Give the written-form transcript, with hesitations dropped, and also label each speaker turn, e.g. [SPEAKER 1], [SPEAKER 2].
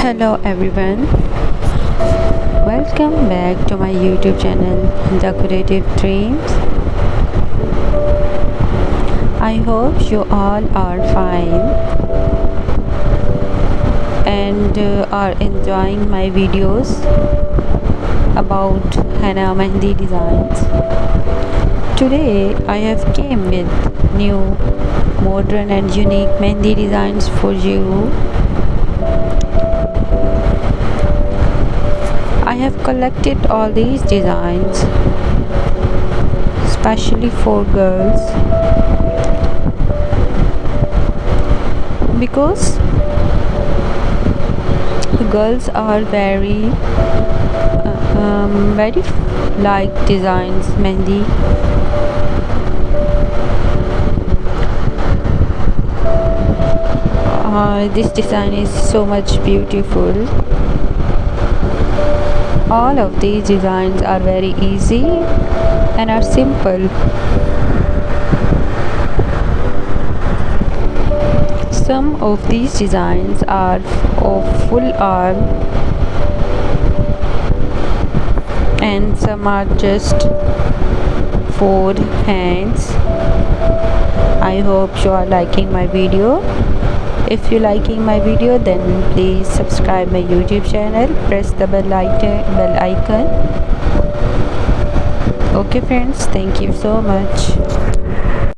[SPEAKER 1] Hello everyone, welcome back to my YouTube channel Decorative Dreams. I hope you all are fine and are enjoying my videos about henna mehndi designs. Today I have came with new modern and unique mehndi designs for you. I have collected all these designs especially for girls because girls are very like designs mehndi. This design is so much beautiful. All of these designs are very easy and are simple. Some of these designs are of full arm and some are just for hands. I hope you are liking my video. If you liking my video, then please subscribe my YouTube channel, press the bell icon. Okay friends, thank you so much.